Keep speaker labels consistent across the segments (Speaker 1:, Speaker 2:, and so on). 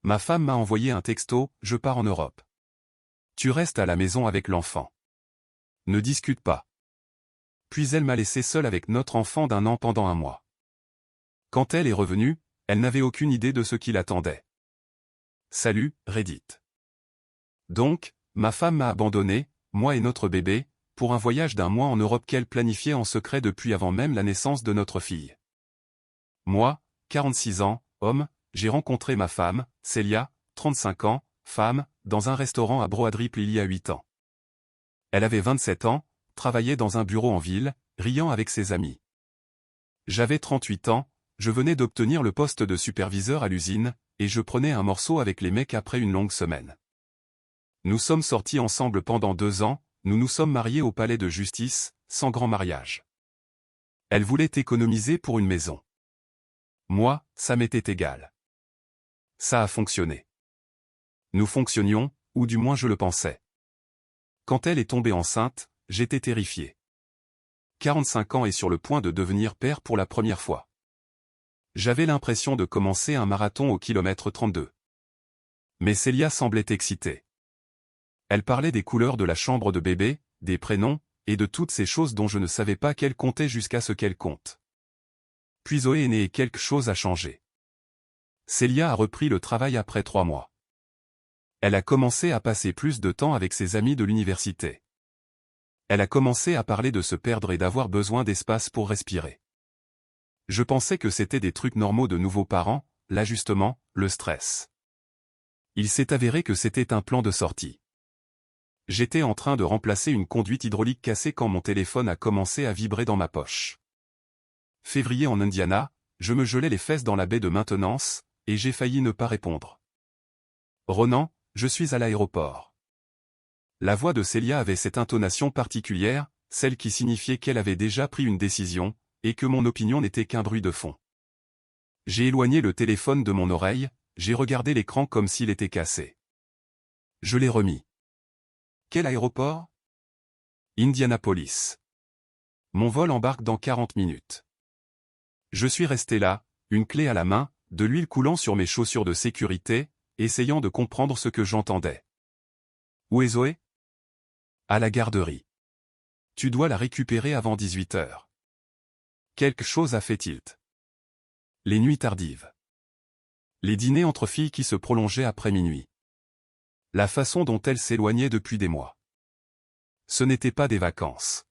Speaker 1: Ma femme m'a envoyé un texto, je pars en Europe. Tu restes à la maison avec l'enfant. Ne discute pas. Puis elle m'a laissé seule avec notre enfant d'1 an pendant 1 mois. Quand elle est revenue, elle n'avait aucune idée de ce qui l'attendait. Salut, Reddit. Donc, ma femme m'a abandonné, moi et notre bébé, pour un voyage d'1 mois en Europe qu'elle planifiait en secret depuis avant même la naissance de notre fille. Moi, 46 ans, homme, j'ai rencontré ma femme, Célia, 35 ans, femme, dans un restaurant à Broadripple il y a 8 ans. Elle avait 27 ans, travaillait dans un bureau en ville, riant avec ses amis. J'avais 38 ans, je venais d'obtenir le poste de superviseur à l'usine, et je prenais un morceau avec les mecs après une longue semaine. Nous sommes sortis ensemble pendant 2 ans, nous nous sommes mariés au palais de justice, sans grand mariage. Elle voulait économiser pour une maison. Moi, ça m'était égal. Ça a fonctionné. Nous fonctionnions, ou du moins je le pensais. Quand elle est tombée enceinte, j'étais terrifié. 45 ans et sur le point de devenir père pour la première fois. J'avais l'impression de commencer un marathon au kilomètre 32. Mais Célia semblait excitée. Elle parlait des couleurs de la chambre de bébé, des prénoms, et de toutes ces choses dont je ne savais pas qu'elles comptaient jusqu'à ce qu'elles comptent. Puis Zoé est née et quelque chose a changé. Célia a repris le travail après 3 mois. Elle a commencé à passer plus de temps avec ses amis de l'université. Elle a commencé à parler de se perdre et d'avoir besoin d'espace pour respirer. Je pensais que c'était des trucs normaux de nouveaux parents, l'ajustement, le stress. Il s'est avéré que c'était un plan de sortie. J'étais en train de remplacer une conduite hydraulique cassée quand mon téléphone a commencé à vibrer dans ma poche. Février en Indiana, je me gelais les fesses dans la baie de maintenance, et j'ai failli ne pas répondre. Ronan, je suis à l'aéroport. La voix de Célia avait cette intonation particulière, celle qui signifiait qu'elle avait déjà pris une décision, et que mon opinion n'était qu'un bruit de fond. J'ai éloigné le téléphone de mon oreille, j'ai regardé l'écran comme s'il était cassé. Je l'ai remis. Quel aéroport? Indianapolis. Mon vol embarque dans 40 minutes. Je suis resté là, une clé à la main, de l'huile coulant sur mes chaussures de sécurité, essayant de comprendre ce que j'entendais. Où est Zoé? À la garderie. Tu dois la récupérer avant 18 heures. Quelque chose a fait tilt. Les nuits tardives. Les dîners entre filles qui se prolongeaient après minuit. La façon dont elle s'éloignait depuis des mois. Ce n'était pas des vacances.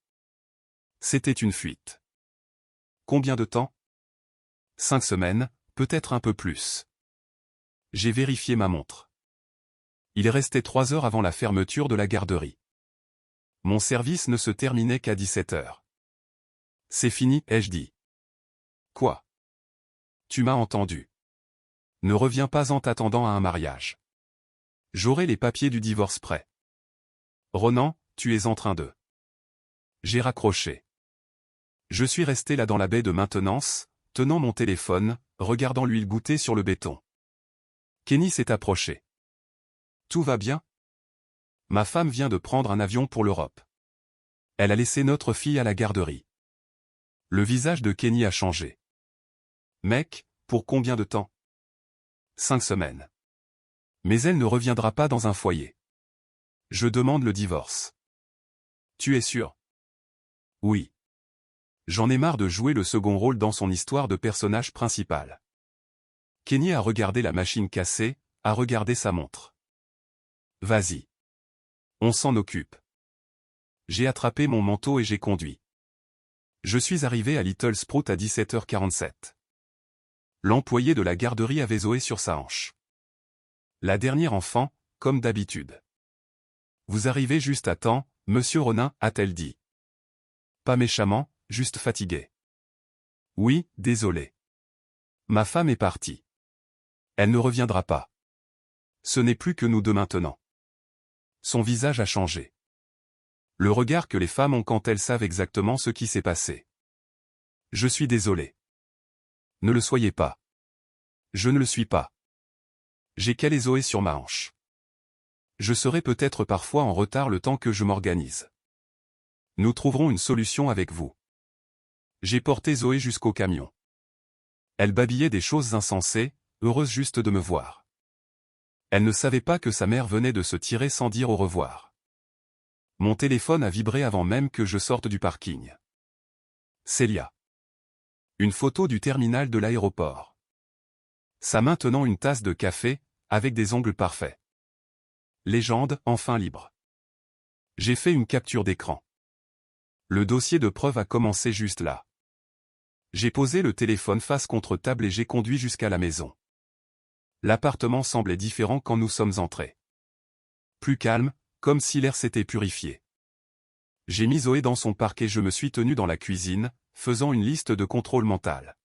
Speaker 1: C'était une fuite. Combien de temps? 5 semaines, peut-être un peu plus. J'ai vérifié ma montre. Il restait 3 heures avant la fermeture de la garderie. Mon service ne se terminait qu'à 17 heures. C'est fini, ai-je dit. Quoi? Tu m'as entendu. Ne reviens pas en t'attendant à un mariage. J'aurai les papiers du divorce prêts. Ronan, tu es en train de... J'ai raccroché. Je suis resté là dans la baie de maintenance, tenant mon téléphone, regardant l'huile goutter sur le béton. Kenny s'est approché. Tout va bien? Ma femme vient de prendre un avion pour l'Europe. Elle a laissé notre fille à la garderie. Le visage de Kenny a changé. Mec, pour combien de temps? 5 semaines. Mais elle ne reviendra pas dans un foyer. Je demande le divorce. Tu es sûr? Oui. J'en ai marre de jouer le second rôle dans son histoire de personnage principal. Kenny a regardé la machine cassée, a regardé sa montre. Vas-y. On s'en occupe. J'ai attrapé mon manteau et j'ai conduit. Je suis arrivé à Little Sprout à 17h47. L'employé de la garderie avait Zoé sur sa hanche. La dernière enfant, comme d'habitude. Vous arrivez juste à temps, monsieur Ronin, a-t-elle dit. Pas méchamment, juste fatigué. Oui, désolé. Ma femme est partie. Elle ne reviendra pas. Ce n'est plus que nous deux maintenant. Son visage a changé. Le regard que les femmes ont quand elles savent exactement ce qui s'est passé. Je suis désolé. Ne le soyez pas. Je ne le suis pas. J'ai calé Zoé sur ma hanche. Je serai peut-être parfois en retard le temps que je m'organise. Nous trouverons une solution avec vous. J'ai porté Zoé jusqu'au camion. Elle babillait des choses insensées, heureuse juste de me voir. Elle ne savait pas que sa mère venait de se tirer sans dire au revoir. Mon téléphone a vibré avant même que je sorte du parking. Célia. Une photo du terminal de l'aéroport. Sa main tenant une tasse de café, avec des ongles parfaits. Légende, enfin libre. J'ai fait une capture d'écran. Le dossier de preuve a commencé juste là. J'ai posé le téléphone face contre table et j'ai conduit jusqu'à la maison. L'appartement semblait différent quand nous sommes entrés. Plus calme, comme si l'air s'était purifié. J'ai mis Zoé dans son parc et je me suis tenu dans la cuisine, faisant une liste de contrôle mental.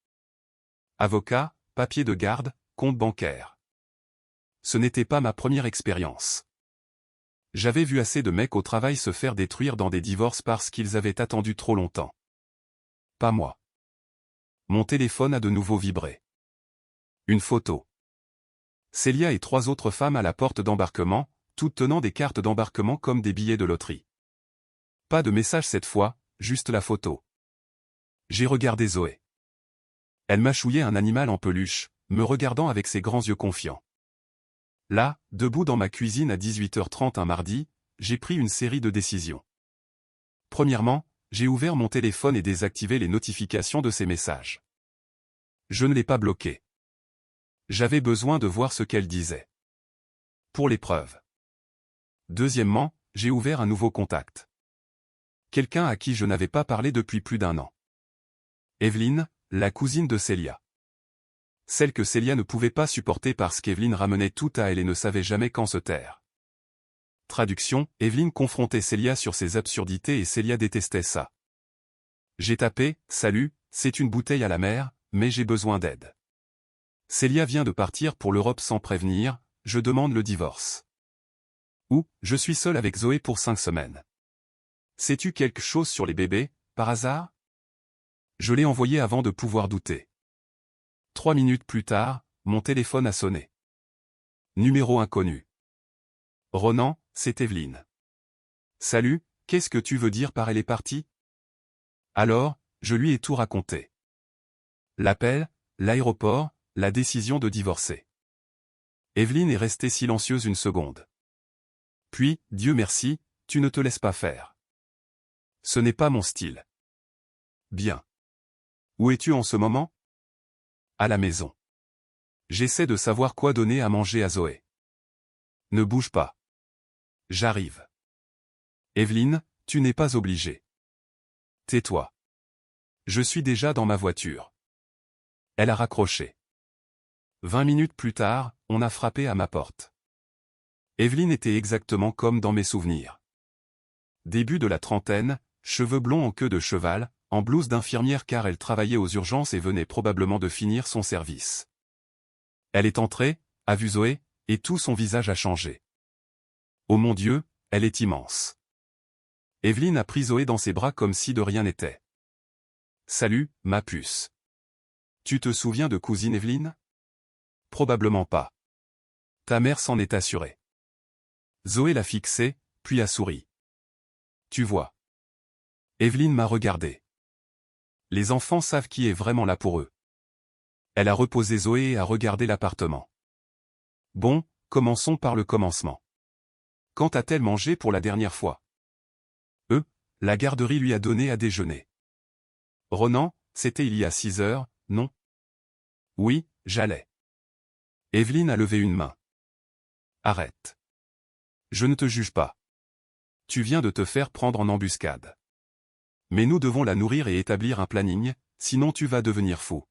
Speaker 1: Avocat, papier de garde, compte bancaire. Ce n'était pas ma première expérience. J'avais vu assez de mecs au travail se faire détruire dans des divorces parce qu'ils avaient attendu trop longtemps. Pas moi. Mon téléphone a de nouveau vibré. Une photo. Célia et 3 autres femmes à la porte d'embarquement, toutes tenant des cartes d'embarquement comme des billets de loterie. Pas de message cette fois, juste la photo. J'ai regardé Zoé. Elle mâchouillait un animal en peluche, me regardant avec ses grands yeux confiants. Là, debout dans ma cuisine à 18h30 un mardi, j'ai pris une série de décisions. Premièrement, j'ai ouvert mon téléphone et désactivé les notifications de ses messages. Je ne l'ai pas bloqué. J'avais besoin de voir ce qu'elle disait. Pour les preuves. Deuxièmement, j'ai ouvert un nouveau contact. Quelqu'un à qui je n'avais pas parlé depuis plus d'1 an. Evelyne, la cousine de Célia. Celle que Célia ne pouvait pas supporter parce qu'Evelyne ramenait tout à elle et ne savait jamais quand se taire. Traduction, Evelyne confrontait Célia sur ses absurdités et Célia détestait ça. J'ai tapé, salut, c'est une bouteille à la mer, mais j'ai besoin d'aide. Célia vient de partir pour l'Europe sans prévenir, je demande le divorce. Ou, je suis seule avec Zoé pour 5 semaines. Sais-tu quelque chose sur les bébés, par hasard? Je l'ai envoyé avant de pouvoir douter. 3 minutes plus tard, mon téléphone a sonné. Numéro inconnu. Ronan, c'est Evelyne. Salut, qu'est-ce que tu veux dire par elle est partie? Alors, je lui ai tout raconté. L'appel, l'aéroport, la décision de divorcer. Evelyne est restée silencieuse une seconde. Puis, Dieu merci, tu ne te laisses pas faire. Ce n'est pas mon style. Bien. Où es-tu en ce moment? À la maison. J'essaie de savoir quoi donner à manger à Zoé. Ne bouge pas. J'arrive. Evelyne, tu n'es pas obligée. Tais-toi. Je suis déjà dans ma voiture. Elle a raccroché. 20 minutes plus tard, on a frappé à ma porte. Evelyne était exactement comme dans mes souvenirs. Début de la trentaine, cheveux blonds en queue de cheval, en blouse d'infirmière car elle travaillait aux urgences et venait probablement de finir son service. Elle est entrée, a vu Zoé, et tout son visage a changé. Oh mon Dieu, elle est immense. Evelyne a pris Zoé dans ses bras comme si de rien n'était. Salut, ma puce. Tu te souviens de cousine Evelyne? Probablement pas. Ta mère s'en est assurée. Zoé l'a fixé, puis a souri. Tu vois. Evelyne m'a regardé. Les enfants savent qui est vraiment là pour eux. Elle a reposé Zoé et a regardé l'appartement. Bon, commençons par le commencement. Quand a-t-elle mangé pour la dernière fois? La garderie lui a donné à déjeuner. Ronan, c'était il y a 6 heures, non? Oui, j'allais. Evelyne a levé une main. Arrête. Je ne te juge pas. Tu viens de te faire prendre en embuscade. Mais nous devons la nourrir et établir un planning, sinon tu vas devenir fou.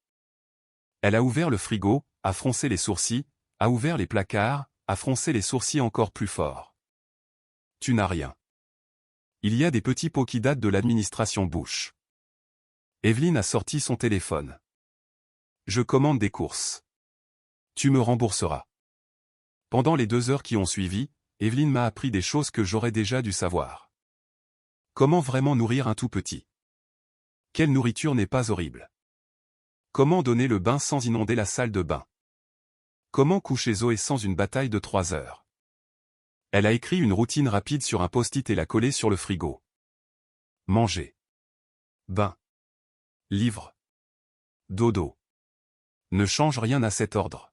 Speaker 1: Elle a ouvert le frigo, a froncé les sourcils, a ouvert les placards, a froncé les sourcils encore plus fort. Tu n'as rien. Il y a des petits pots qui datent de l'administration Bush. Evelyne a sorti son téléphone. Je commande des courses. Tu me rembourseras. Pendant les 2 heures qui ont suivi, Evelyne m'a appris des choses que j'aurais déjà dû savoir. Comment vraiment nourrir un tout petit? Quelle nourriture n'est pas horrible? Comment donner le bain sans inonder la salle de bain? Comment coucher Zoé sans une bataille de 3 heures? Elle a écrit une routine rapide sur un post-it et l'a collée sur le frigo. Manger. Bain. Livre. Dodo. Ne change rien à cet ordre.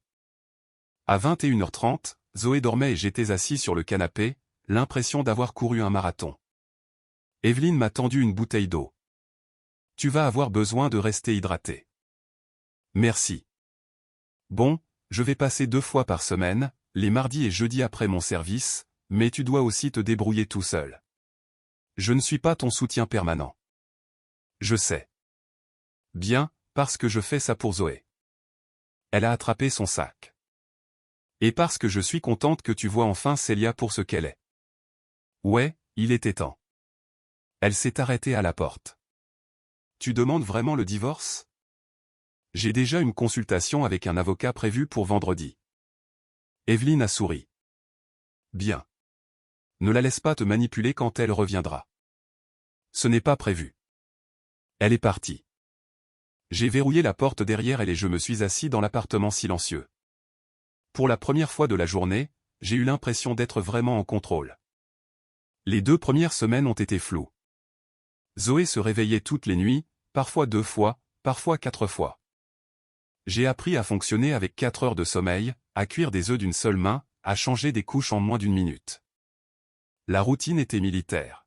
Speaker 1: À 21h30, Zoé dormait et j'étais assis sur le canapé, l'impression d'avoir couru un marathon. Evelyne m'a tendu une bouteille d'eau. Tu vas avoir besoin de rester hydraté. Merci. Bon, je vais passer 2 fois par semaine, les mardis et jeudis après mon service, mais tu dois aussi te débrouiller tout seul. Je ne suis pas ton soutien permanent. Je sais. Bien, parce que je fais ça pour Zoé. Elle a attrapé son sac. Et parce que je suis contente que tu vois enfin Célia pour ce qu'elle est. Ouais, il était temps. Elle s'est arrêtée à la porte. Tu demandes vraiment le divorce? J'ai déjà une consultation avec un avocat prévue pour vendredi. Evelyne a souri. Bien. Ne la laisse pas te manipuler quand elle reviendra. Ce n'est pas prévu. Elle est partie. J'ai verrouillé la porte derrière elle et je me suis assis dans l'appartement silencieux. Pour la première fois de la journée, j'ai eu l'impression d'être vraiment en contrôle. Les 2 premières semaines ont été floues. Zoé se réveillait toutes les nuits, parfois 2 fois, parfois 4 fois. J'ai appris à fonctionner avec 4 heures de sommeil, à cuire des œufs d'une seule main, à changer des couches en moins d'1 minute. La routine était militaire.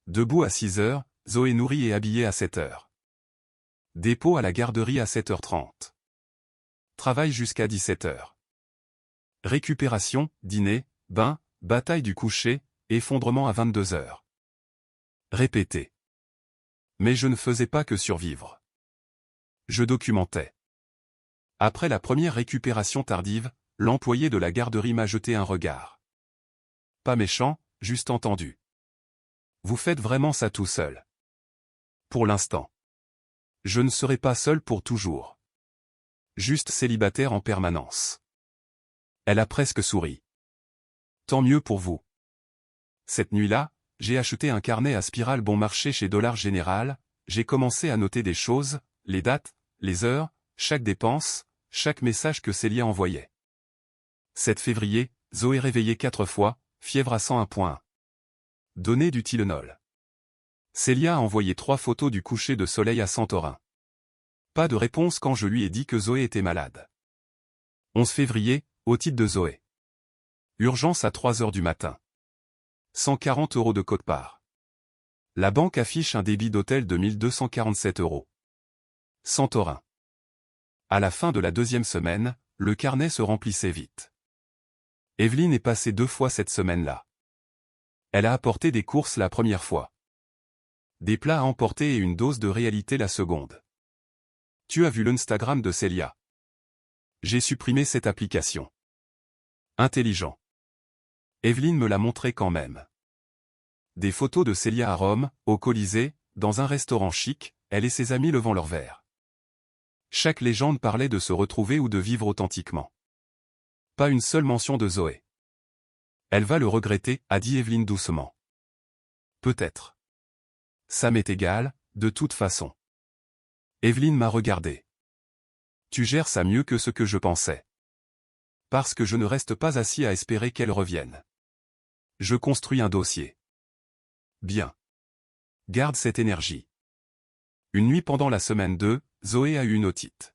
Speaker 1: Debout à 6 heures, Zoé nourrie et habillée à 7 heures. Dépôt à la garderie à 7h30. Travail jusqu'à 17 heures. Récupération, dîner, bain, bataille du coucher, effondrement à 22 heures. Répété. Mais je ne faisais pas que survivre. Je documentais. Après la première récupération tardive, l'employé de la garderie m'a jeté un regard. Pas méchant, juste entendu. Vous faites vraiment ça tout seul. Pour l'instant. Je ne serai pas seul pour toujours. Juste célibataire en permanence. Elle a presque souri. Tant mieux pour vous. Cette nuit-là, j'ai acheté un carnet à spirale bon marché chez Dollar Général, j'ai commencé à noter des choses, les dates, les heures, chaque dépense, chaque message que Célia envoyait. 7 février, Zoé réveillée 4 fois, fièvre à 101.1. Donner du Tylenol. Célia a envoyé 3 photos du coucher de soleil à Santorin. Pas de réponse quand je lui ai dit que Zoé était malade. 11 février, otite de Zoé. Urgence à 3 heures du matin. 140 € de quote-part. La banque affiche un débit d'hôtel de 1247 €. Santorin. À la fin de la 2e semaine, le carnet se remplissait vite. Evelyne est passée 2 fois cette semaine-là. Elle a apporté des courses la première fois. Des plats à emporter et une dose de réalité la seconde. Tu as vu l'Instagram de Célia? J'ai supprimé cette application. Intelligent. Evelyne me l'a montré quand même. Des photos de Célia à Rome, au Colisée, dans un restaurant chic, elle et ses amis levant leur verre. Chaque légende parlait de se retrouver ou de vivre authentiquement. Pas une seule mention de Zoé. Elle va le regretter, a dit Evelyne doucement. Peut-être. Ça m'est égal, de toute façon. Evelyne m'a regardé. Tu gères ça mieux que ce que je pensais. Parce que je ne reste pas assis à espérer qu'elle revienne. Je construis un dossier. Bien. Garde cette énergie. Une nuit pendant la semaine 2, Zoé a eu une otite.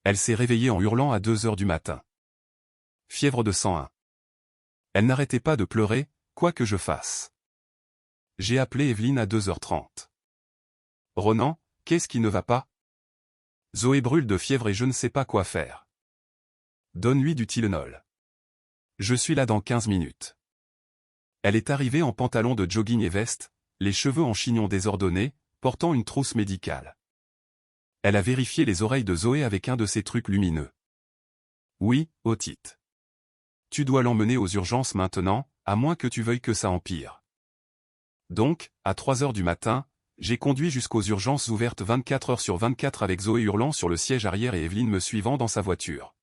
Speaker 1: Elle s'est réveillée en hurlant à 2 heures du matin. Fièvre de 101. Elle n'arrêtait pas de pleurer, quoi que je fasse. J'ai appelé Evelyne à 2h30. Ronan, qu'est-ce qui ne va pas? Zoé brûle de fièvre et je ne sais pas quoi faire. Donne-lui du Tylenol. Je suis là dans 15 minutes. Elle est arrivée en pantalon de jogging et veste, les cheveux en chignon désordonné, portant une trousse médicale. Elle a vérifié les oreilles de Zoé avec un de ces trucs lumineux. Oui, otite. Tu dois l'emmener aux urgences maintenant, à moins que tu veuilles que ça empire. Donc, à 3 heures du matin, j'ai conduit jusqu'aux urgences ouvertes 24 heures sur 24 avec Zoé hurlant sur le siège arrière et Evelyne me suivant dans sa voiture.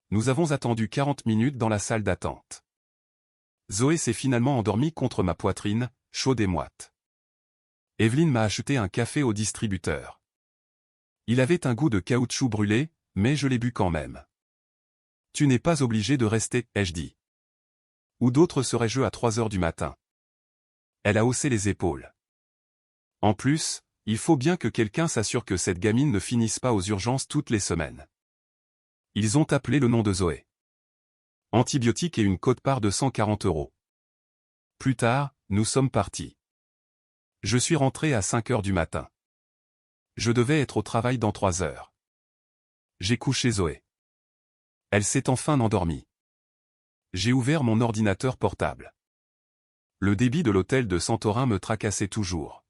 Speaker 1: Nous avons attendu 40 minutes dans la salle d'attente. Zoé s'est finalement endormie contre ma poitrine, chaude et moite. Evelyne m'a acheté un café au distributeur. Il avait un goût de caoutchouc brûlé, mais je l'ai bu quand même. Tu n'es pas obligé de rester, ai-je dit. Ou d'autres seraient-je à 3 heures du matin. Elle a haussé les épaules. En plus, il faut bien que quelqu'un s'assure que cette gamine ne finisse pas aux urgences toutes les semaines. Ils ont appelé le nom de Zoé. Antibiotiques et une quote-part de 140 €. Plus tard, nous sommes partis. Je suis rentré à 5 heures du matin. Je devais être au travail dans 3 heures. J'ai couché Zoé. Elle s'est enfin endormie. J'ai ouvert mon ordinateur portable. Le débit de l'hôtel de Santorin me tracassait toujours.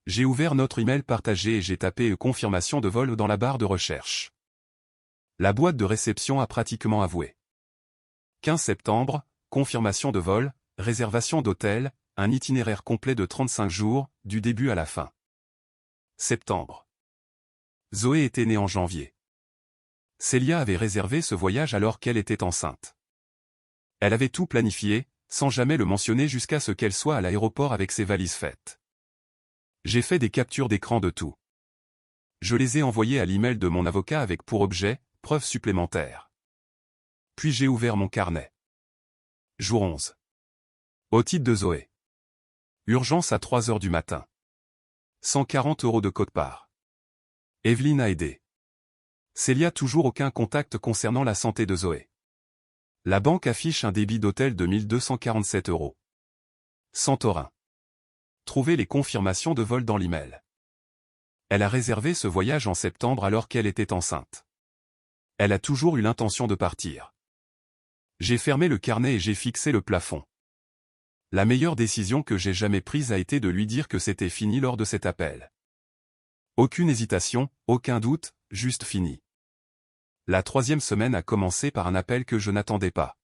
Speaker 1: J'ai ouvert notre email partagé et j'ai tapé « confirmation de vol » dans la barre de recherche. La boîte de réception a pratiquement avoué. 15 septembre, confirmation de vol, réservation d'hôtel, un itinéraire complet de 35 jours, du début à la fin. Septembre. Zoé était née en janvier. Célia avait réservé ce voyage alors qu'elle était enceinte. Elle avait tout planifié, sans jamais le mentionner jusqu'à ce qu'elle soit à l'aéroport avec ses valises faites. J'ai fait des captures d'écran de tout. Je les ai envoyées à l'email de mon avocat avec pour objet, preuve supplémentaire. Puis j'ai ouvert mon carnet. Jour 11. Otite de Zoé. Urgence à 3 heures du matin. 140 € de quote-part. Evelyne a aidé. Célia toujours aucun contact concernant la santé de Zoé. La banque affiche un débit d'hôtel de 1247 €. Santorin. Trouvez les confirmations de vol dans l'email. Elle a réservé ce voyage en septembre alors qu'elle était enceinte. Elle a toujours eu l'intention de partir. J'ai fermé le carnet et j'ai fixé le plafond. La meilleure décision que j'ai jamais prise a été de lui dire que c'était fini lors de cet appel. Aucune hésitation, aucun doute, juste fini. La 3e semaine a commencé par un appel que je n'attendais pas.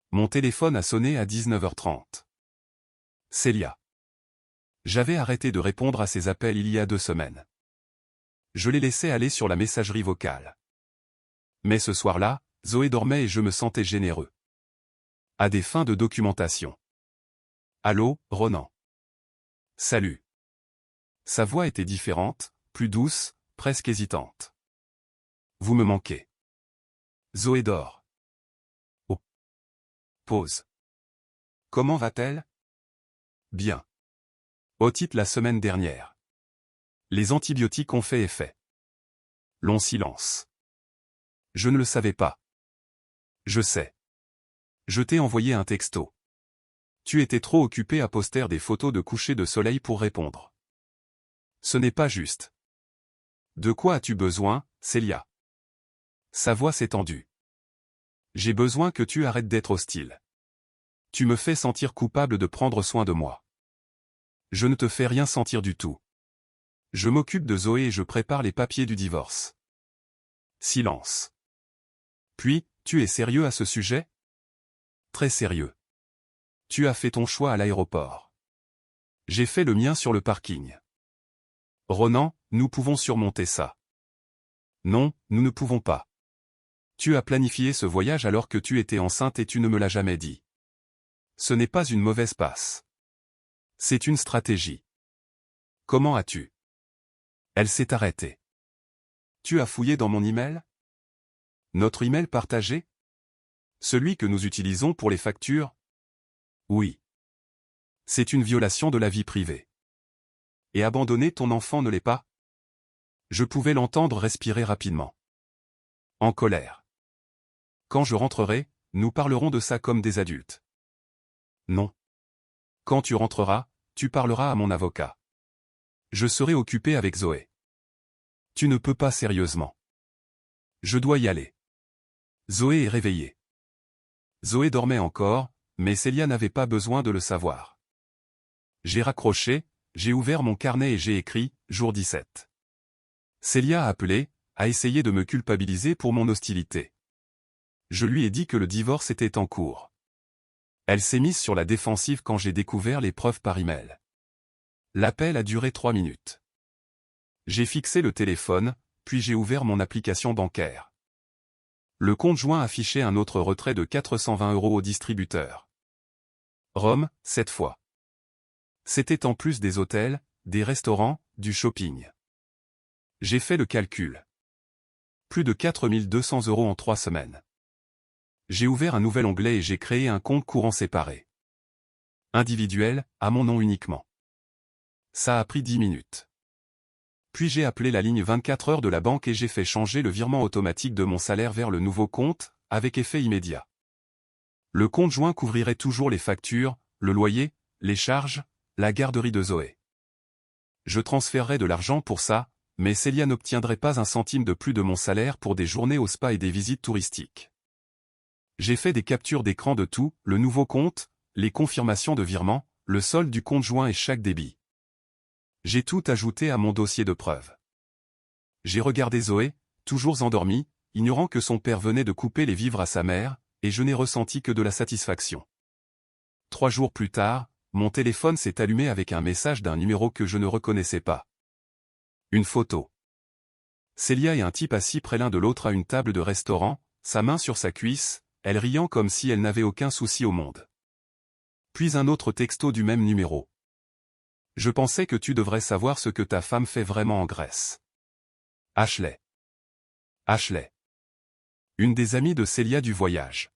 Speaker 1: Mon téléphone a sonné à 19h30. Célia. J'avais arrêté de répondre à ces appels il y a 2 semaines. Je les laissais aller sur la messagerie vocale. Mais ce soir-là, Zoé dormait et je me sentais généreux. À des fins de documentation. Allô, Ronan. Salut. Sa voix était différente, plus douce, presque hésitante. Vous me manquez. Zoé dort. Oh. Pause. Comment va-t-elle? Bien. Otite la semaine dernière. Les antibiotiques ont fait effet. Long silence. Je ne le savais pas. Je sais. Je t'ai envoyé un texto. Tu étais trop occupé à poster des photos de coucher de soleil pour répondre. Ce n'est pas juste. De quoi as-tu besoin, Célia? Sa voix s'est tendue. J'ai besoin que tu arrêtes d'être hostile. Tu me fais sentir coupable de prendre soin de moi. Je ne te fais rien sentir du tout. Je m'occupe de Zoé et je prépare les papiers du divorce. Silence. Puis, tu es sérieux à ce sujet? Très sérieux. Tu as fait ton choix à l'aéroport. J'ai fait le mien sur le parking. Ronan, nous pouvons surmonter ça. Non, nous ne pouvons pas. Tu as planifié ce voyage alors que tu étais enceinte et tu ne me l'as jamais dit. Ce n'est pas une mauvaise passe. C'est une stratégie. Comment as-tu? Elle s'est arrêtée. Tu as fouillé dans mon email? Notre email partagé? Celui que nous utilisons pour les factures? Oui. C'est une violation de la vie privée. Et abandonner ton enfant ne l'est pas? Je pouvais l'entendre respirer rapidement. En colère. Quand je rentrerai, nous parlerons de ça comme des adultes. Non. Quand tu rentreras, tu parleras à mon avocat. Je serai occupé avec Zoé. Tu ne peux pas sérieusement. Je dois y aller. Zoé est réveillée. Zoé dormait encore, mais Célia n'avait pas besoin de le savoir. J'ai raccroché, j'ai ouvert mon carnet et j'ai écrit « Jour 17 ». Célia a appelé, a essayé de me culpabiliser pour mon hostilité. Je lui ai dit que le divorce était en cours. Elle s'est mise sur la défensive quand j'ai découvert les preuves par email. L'appel a duré 3 minutes. J'ai fixé le téléphone, puis j'ai ouvert mon application bancaire. Le compte joint affichait un autre retrait de 420 € au distributeur. Rome, cette fois. C'était en plus des hôtels, des restaurants, du shopping. J'ai fait le calcul. Plus de 4200 € en 3 semaines. J'ai ouvert un nouvel onglet et j'ai créé un compte courant séparé. Individuel, à mon nom uniquement. Ça a pris 10 minutes. Puis j'ai appelé la ligne 24 heures de la banque et j'ai fait changer le virement automatique de mon salaire vers le nouveau compte, avec effet immédiat. Le compte joint couvrirait toujours les factures, le loyer, les charges, la garderie de Zoé. Je transférerais de l'argent pour ça, mais Célia n'obtiendrait pas un centime de plus de mon salaire pour des journées au spa et des visites touristiques. J'ai fait des captures d'écran de tout, le nouveau compte, les confirmations de virement, le solde du compte joint et chaque débit. J'ai tout ajouté à mon dossier de preuves. J'ai regardé Zoé, toujours endormie, ignorant que son père venait de couper les vivres à sa mère, et je n'ai ressenti que de la satisfaction. 3 jours plus tard, mon téléphone s'est allumé avec un message d'un numéro que je ne reconnaissais pas. Une photo. Célia et un type assis près l'un de l'autre à une table de restaurant, sa main sur sa cuisse, elle riant comme si elle n'avait aucun souci au monde. Puis un autre texto du même numéro. Je pensais que tu devrais savoir ce que ta femme fait vraiment en Grèce. Ashley. Ashley. Une des amies de Célia du voyage.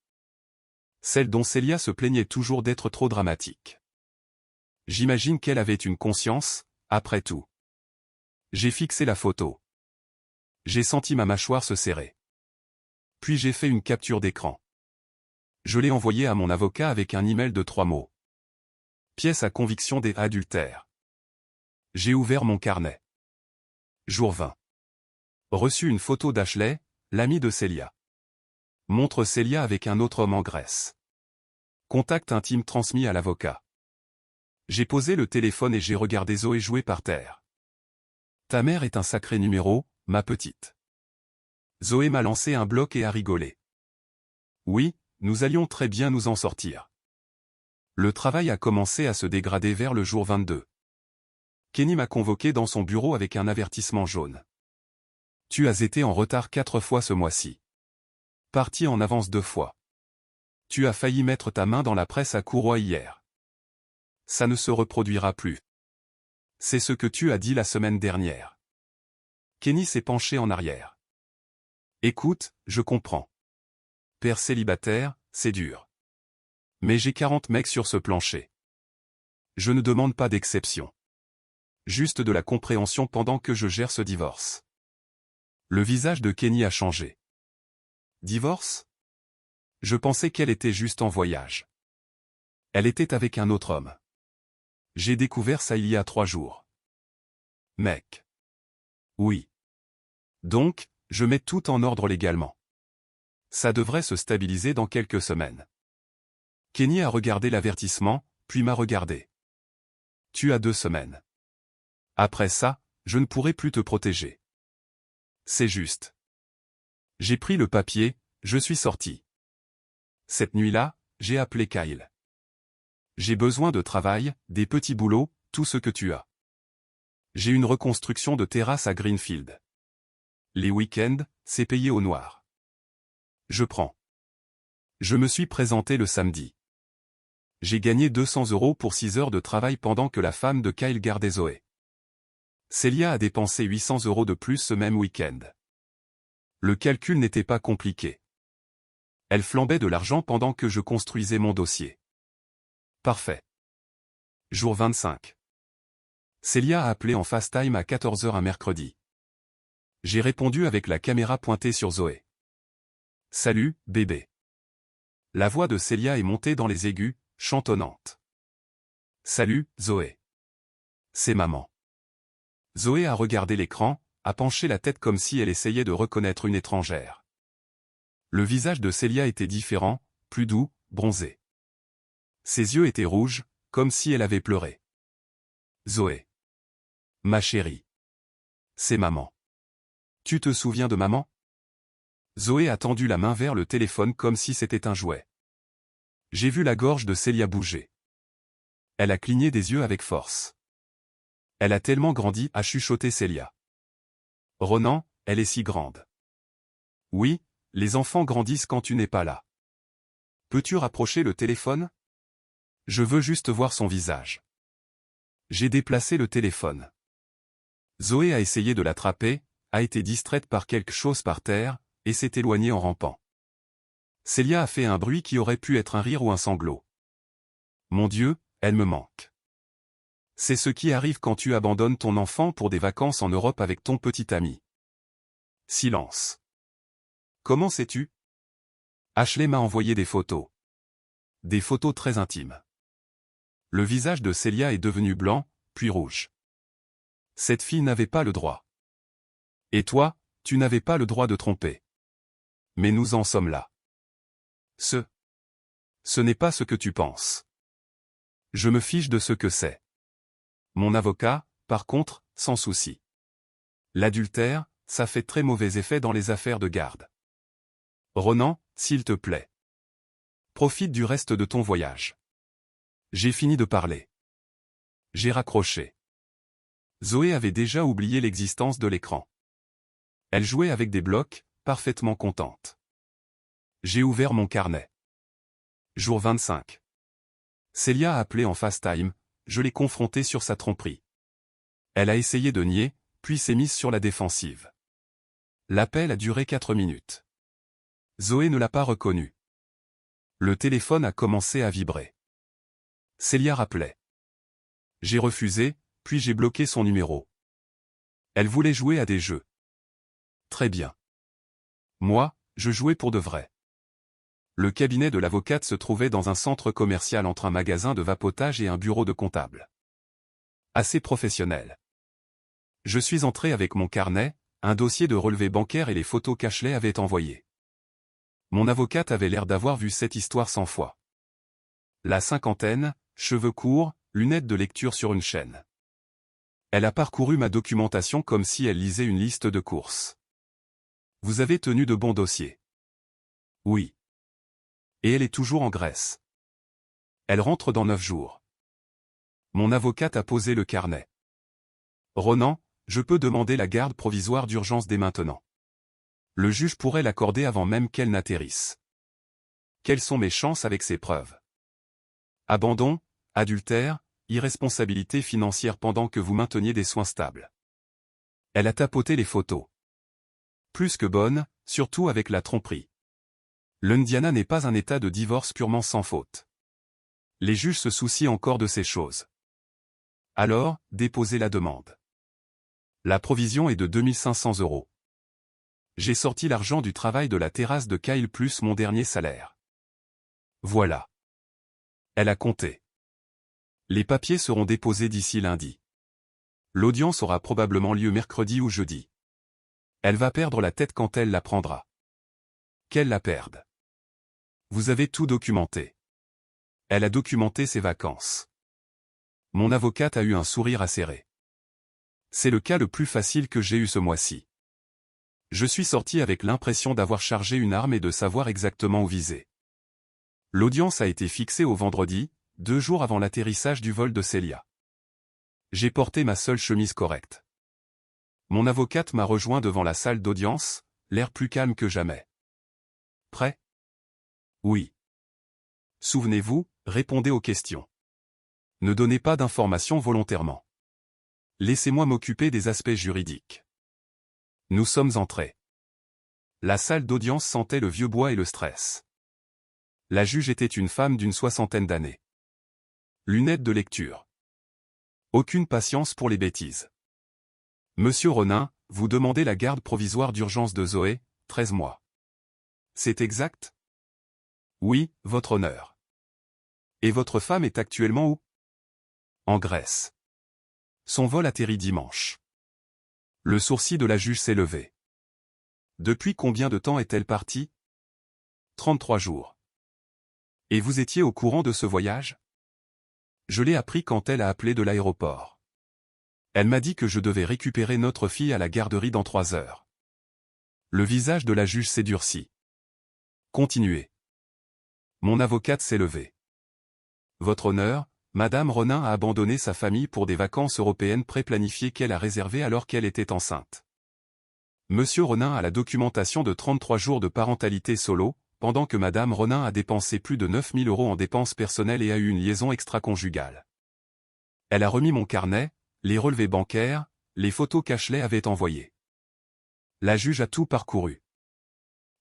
Speaker 1: Celle dont Célia se plaignait toujours d'être trop dramatique. J'imagine qu'elle avait une conscience, après tout. J'ai fixé la photo. J'ai senti ma mâchoire se serrer. Puis j'ai fait une capture d'écran. Je l'ai envoyée à mon avocat avec un email de 3 mots. Pièce à conviction des adultères. J'ai ouvert mon carnet. Jour 20. Reçu une photo d'Ashley, l'amie de Célia. Montre Célia avec un autre homme en Grèce. Contact intime transmis à l'avocat. J'ai posé le téléphone et j'ai regardé Zoé jouer par terre. Ta mère est un sacré numéro, ma petite. Zoé m'a lancé un bloc et a rigolé. Oui, nous allions très bien nous en sortir. Le travail a commencé à se dégrader vers le jour 22. Kenny m'a convoqué dans son bureau avec un avertissement jaune. Tu as été en retard 4 fois ce mois-ci. Parti en avance 2 fois. Tu as failli mettre ta main dans la presse à Courroie hier. Ça ne se reproduira plus. C'est ce que tu as dit la semaine dernière. Kenny s'est penché en arrière. Écoute, je comprends. Père célibataire, c'est dur. Mais j'ai 40 mecs sur ce plancher. Je ne demande pas d'exception. Juste de la compréhension pendant que je gère ce divorce. Le visage de Kenny a changé. Divorce? Je pensais qu'elle était juste en voyage. Elle était avec un autre homme. J'ai découvert ça il y a 3 jours. Mec. Oui. Donc, je mets tout en ordre légalement. Ça devrait se stabiliser dans quelques semaines. Kenny a regardé l'avertissement, puis m'a regardé. Tu as 2 semaines. Après ça, je ne pourrai plus te protéger. C'est juste. J'ai pris le papier, je suis sorti. Cette nuit-là, j'ai appelé Kyle. J'ai besoin de travail, des petits boulots, tout ce que tu as. J'ai une reconstruction de terrasse à Greenfield. Les week-ends, c'est payé au noir. Je prends. Je me suis présenté le samedi. J'ai gagné 200 € pour 6 heures de travail pendant que la femme de Kyle gardait Zoé. Célia a dépensé 800 € de plus ce même week-end. Le calcul n'était pas compliqué. Elle flambait de l'argent pendant que je construisais mon dossier. Parfait. Jour 25. Célia a appelé en FaceTime à 14 h un mercredi. J'ai répondu avec la caméra pointée sur Zoé. Salut, bébé. La voix de Célia est montée dans les aigus, chantonnante. Salut, Zoé. C'est maman. Zoé a regardé l'écran, a penché la tête comme si elle essayait de reconnaître une étrangère. Le visage de Célia était différent, plus doux, bronzé. Ses yeux étaient rouges, comme si elle avait pleuré. Zoé. Ma chérie. C'est maman. Tu te souviens de maman? Zoé a tendu la main vers le téléphone comme si c'était un jouet. J'ai vu la gorge de Célia bouger. Elle a cligné des yeux avec force. Elle a tellement grandi, a chuchoté Célia. Ronan, elle est si grande. Oui, les enfants grandissent quand tu n'es pas là. Peux-tu rapprocher le téléphone? Je veux juste voir son visage. J'ai déplacé le téléphone. Zoé a essayé de l'attraper, a été distraite par quelque chose par terre, et s'est éloignée en rampant. Célia a fait un bruit qui aurait pu être un rire ou un sanglot. Mon Dieu, elle me manque. C'est ce qui arrive quand tu abandonnes ton enfant pour des vacances en Europe avec ton petit ami. Silence. Comment sais-tu? Ashley m'a envoyé des photos. Des photos très intimes. Le visage de Celia est devenu blanc, puis rouge. Cette fille n'avait pas le droit. Et toi, tu n'avais pas le droit de tromper. Mais nous en sommes là. Ce n'est pas ce que tu penses. Je me fiche de ce que c'est. Mon avocat, par contre, sans souci. L'adultère, ça fait très mauvais effet dans les affaires de garde. Ronan, s'il te plaît. Profite du reste de ton voyage. J'ai fini de parler. J'ai raccroché. Zoé avait déjà oublié l'existence de l'écran. Elle jouait avec des blocs, parfaitement contente. J'ai ouvert mon carnet. Jour 25. Celia a appelé en FaceTime, je l'ai confrontée sur sa tromperie. Elle a essayé de nier, puis s'est mise sur la défensive. L'appel a duré 4 minutes. Zoé ne l'a pas reconnu. Le téléphone a commencé à vibrer. Celia rappelait. J'ai refusé, puis j'ai bloqué son numéro. Elle voulait jouer à des jeux. Très bien. Moi, je jouais pour de vrai. Le cabinet de l'avocate se trouvait dans un centre commercial entre un magasin de vapotage et un bureau de comptable. Assez professionnel. Je suis entré avec mon carnet, un dossier de relevé bancaire et les photos qu'Ashley avait envoyées. Mon avocate avait l'air d'avoir vu cette histoire 100 fois. La cinquantaine, cheveux courts, lunettes de lecture sur une chaîne. Elle a parcouru ma documentation comme si elle lisait une liste de courses. Vous avez tenu de bons dossiers. Oui. Et elle est toujours en Grèce. Elle rentre dans 9 jours. Mon avocate a posé le carnet. Ronan, je peux demander la garde provisoire d'urgence dès maintenant. Le juge pourrait l'accorder avant même qu'elle n'atterrisse. Quelles sont mes chances avec ces preuves? Abandon, adultère, irresponsabilité financière pendant que vous mainteniez des soins stables. Elle a tapoté les photos. Plus que bonne, surtout avec la tromperie. L'Indiana n'est pas un état de divorce purement sans faute. Les juges se soucient encore de ces choses. Alors, déposez la demande. La provision est de 2500 €. J'ai sorti l'argent du travail de la terrasse de Kyle plus mon dernier salaire. Voilà. Elle a compté. Les papiers seront déposés d'ici lundi. L'audience aura probablement lieu mercredi ou jeudi. Elle va perdre la tête quand elle la prendra. Qu'elle la perde. Vous avez tout documenté. Elle a documenté ses vacances. Mon avocate a eu un sourire acéré. C'est le cas le plus facile que j'ai eu ce mois-ci. Je suis sorti avec l'impression d'avoir chargé une arme et de savoir exactement où viser. L'audience a été fixée au vendredi, 2 jours avant l'atterrissage du vol de Celia. J'ai porté ma seule chemise correcte. Mon avocate m'a rejoint devant la salle d'audience, l'air plus calme que jamais. Prêt? Oui. Souvenez-vous, répondez aux questions. Ne donnez pas d'informations volontairement. Laissez-moi m'occuper des aspects juridiques. Nous sommes entrés. La salle d'audience sentait le vieux bois et le stress. La juge était une femme d'une 60aine d'années. Lunettes de lecture. Aucune patience pour les bêtises. Monsieur Ronin, vous demandez la garde provisoire d'urgence de Zoé, 13 mois. C'est exact? Oui, votre honneur. Et votre femme est actuellement où? En Grèce. Son vol atterrit dimanche. Le sourcil de la juge s'est levé. Depuis combien de temps est-elle partie? 33 jours. Et vous étiez au courant de ce voyage? Je l'ai appris quand elle a appelé de l'aéroport. Elle m'a dit que je devais récupérer notre fille à la garderie dans 3 heures. Le visage de la juge s'est durci. Continuez. Mon avocate s'est levée. Votre honneur, Madame Ronin a abandonné sa famille pour des vacances européennes préplanifiées qu'elle a réservées alors qu'elle était enceinte. Monsieur Ronin a la documentation de 33 jours de parentalité solo, pendant que Madame Ronin a dépensé plus de 9000 € en dépenses personnelles et a eu une liaison extra-conjugale. Elle a remis mon carnet, les relevés bancaires, les photos qu'Ashley avait envoyées. La juge a tout parcouru.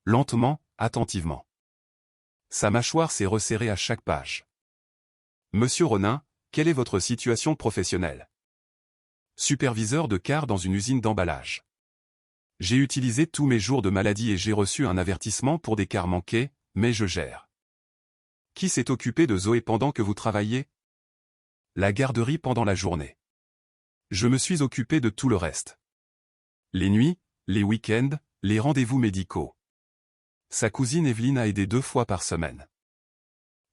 Speaker 1: Lentement, attentivement. Sa mâchoire s'est resserrée à chaque page. Monsieur Ronin, quelle est votre situation professionnelle? Superviseur de car dans une usine d'emballage. J'ai utilisé tous mes jours de maladie et j'ai reçu un avertissement pour des cars manqués, mais je gère. Qui s'est occupé de Zoé pendant que vous travailliez? La garderie pendant la journée. Je me suis occupé de tout le reste. Les nuits, les week-ends, les rendez-vous médicaux. Sa cousine Evelyne a aidé 2 fois par semaine.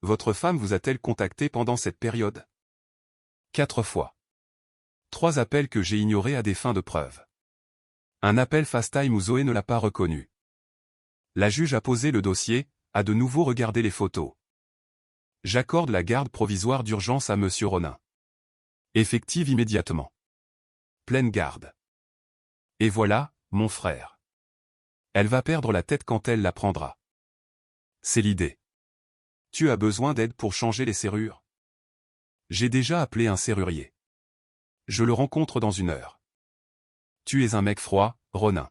Speaker 1: Votre femme vous a-t-elle contacté pendant cette période? 4 fois. 3 appels que j'ai ignorés à des fins de preuve. Un appel FaceTime où Zoé ne l'a pas reconnu. La juge a posé le dossier, a de nouveau regardé les photos. J'accorde la garde provisoire d'urgence à Monsieur Ronin. Effective immédiatement. Pleine garde. Et voilà, mon frère. Elle va perdre la tête quand elle l'apprendra. C'est l'idée. Tu as besoin d'aide pour changer les serrures? J'ai déjà appelé un serrurier. Je le rencontre dans 1 heure. Tu es un mec froid, Ronin.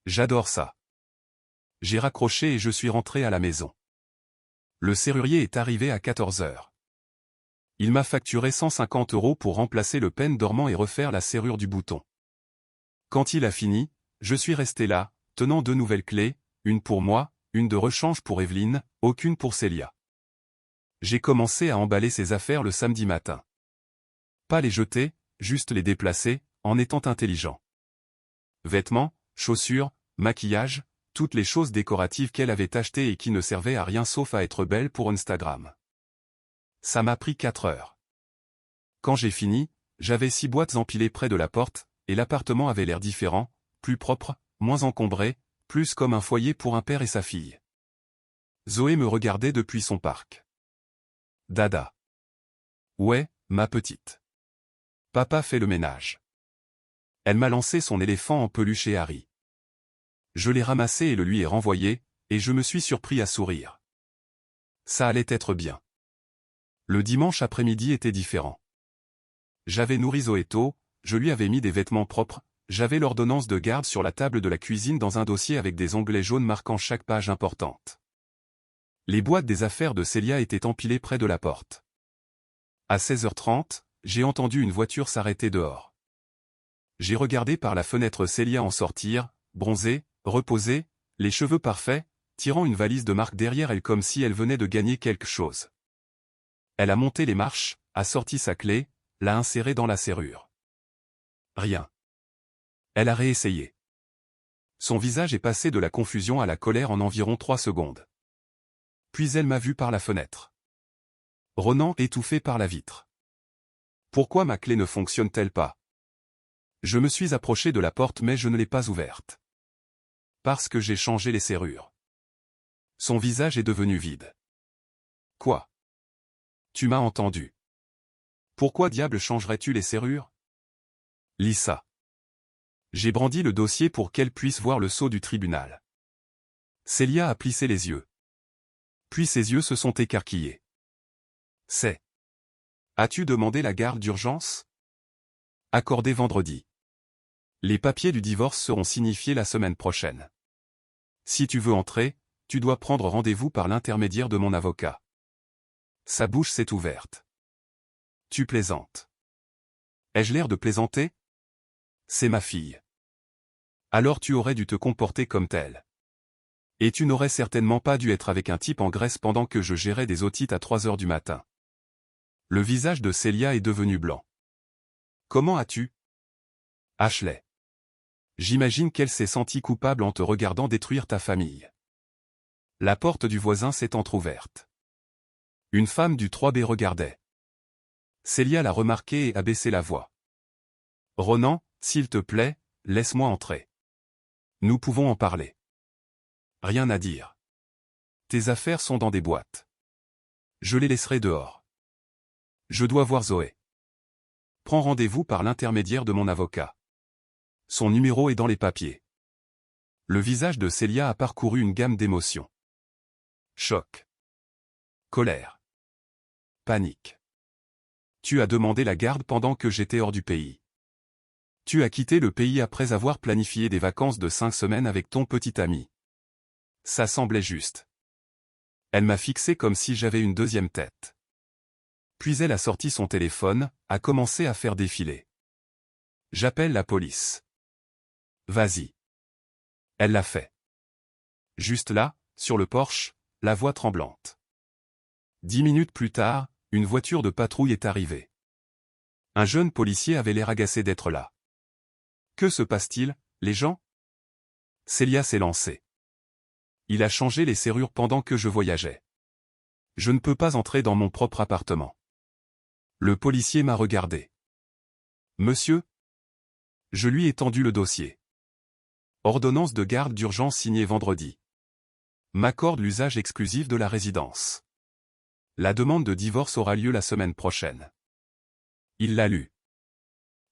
Speaker 1: J'adore ça. J'ai raccroché et je suis rentré à la maison. Le serrurier est arrivé à 14 heures. Il m'a facturé 150 € pour remplacer le pêne dormant et refaire la serrure du bouton. Quand il a fini, je suis resté là, tenant 2 nouvelles clés, une pour moi, une de rechange pour Evelyne, aucune pour Célia. J'ai commencé à emballer ses affaires le samedi matin. Pas les jeter, juste les déplacer, en étant intelligent. Vêtements, chaussures, maquillage, toutes les choses décoratives qu'elle avait achetées et qui ne servaient à rien sauf à être belle pour Instagram. Ça m'a pris 4 heures. Quand j'ai fini, j'avais 6 boîtes empilées près de la porte, et l'appartement avait l'air différent, plus propre, moins encombré, plus comme un foyer pour un père et sa fille. Zoé me regardait depuis son parc. Dada. Ouais, ma petite. Papa fait le ménage. Elle m'a lancé son éléphant en peluche et Harry. Je l'ai ramassé et le lui ai renvoyé, et je me suis surpris à sourire. Ça allait être bien. Le dimanche après-midi était différent. J'avais nourri Zoé tôt, je lui avais mis des vêtements propres, j'avais l'ordonnance de garde sur la table de la cuisine dans un dossier avec des onglets jaunes marquant chaque page importante. Les boîtes des affaires de Célia étaient empilées près de la porte. À 16h30, j'ai entendu une voiture s'arrêter dehors. J'ai regardé par la fenêtre Célia en sortir, bronzée, reposée, les cheveux parfaits, tirant une valise de marque derrière elle comme si elle venait de gagner quelque chose. Elle a monté les marches, a sorti sa clé, l'a insérée dans la serrure. Rien. Elle a réessayé. Son visage est passé de la confusion à la colère en environ 3 secondes. Puis elle m'a vu par la fenêtre. Ronan étouffé par la vitre. Pourquoi ma clé ne fonctionne-t-elle pas? Je me suis approché de la porte mais je ne l'ai pas ouverte. Parce que j'ai changé les serrures. Son visage est devenu vide. Quoi? Tu m'as entendu. Pourquoi diable changerais-tu les serrures? Lis ça. J'ai brandi le dossier pour qu'elle puisse voir le sceau du tribunal. Célia a plissé les yeux. Puis ses yeux se sont écarquillés. C'est. As-tu demandé la garde d'urgence? Accordé vendredi. Les papiers du divorce seront signifiés la semaine prochaine. Si tu veux entrer, tu dois prendre rendez-vous par l'intermédiaire de mon avocat. Sa bouche s'est ouverte. Tu plaisantes. Ai-je l'air de plaisanter? C'est ma fille. Alors tu aurais dû te comporter comme telle. Et tu n'aurais certainement pas dû être avec un type en Grèce pendant que je gérais des otites à 3 heures du matin. Le visage de Célia est devenu blanc. Comment as-tu? Ashley. J'imagine qu'elle s'est sentie coupable en te regardant détruire ta famille. La porte du voisin s'est entr'ouverte. Une femme du 3B regardait. Célia l'a remarqué et a baissé la voix. Ronan, s'il te plaît, laisse-moi entrer. Nous pouvons en parler. Rien à dire. Tes affaires sont dans des boîtes. Je les laisserai dehors. Je dois voir Zoé. Prends rendez-vous par l'intermédiaire de mon avocat. Son numéro est dans les papiers. Le visage de Célia a parcouru une gamme d'émotions. Choc. Colère. Panique. Tu as demandé la garde pendant que j'étais hors du pays. Tu as quitté le pays après avoir planifié des vacances de 5 semaines avec ton petit ami. Ça semblait juste. Elle m'a fixé comme si j'avais une deuxième tête. Puis elle a sorti son téléphone, a commencé à faire défiler. J'appelle la police. Vas-y. Elle l'a fait. Juste là, sur le porche, la voix tremblante. 10 minutes plus tard, une voiture de patrouille est arrivée. Un jeune policier avait l'air agacé d'être là. Que se passe-t-il, les gens? Célia s'est lancée. Il a changé les serrures pendant que je voyageais. Je ne peux pas entrer dans mon propre appartement. Le policier m'a regardé. Monsieur? Je lui ai tendu le dossier. Ordonnance de garde d'urgence signée vendredi. M'accorde l'usage exclusif de la résidence. La demande de divorce aura lieu la semaine prochaine. Il l'a lu.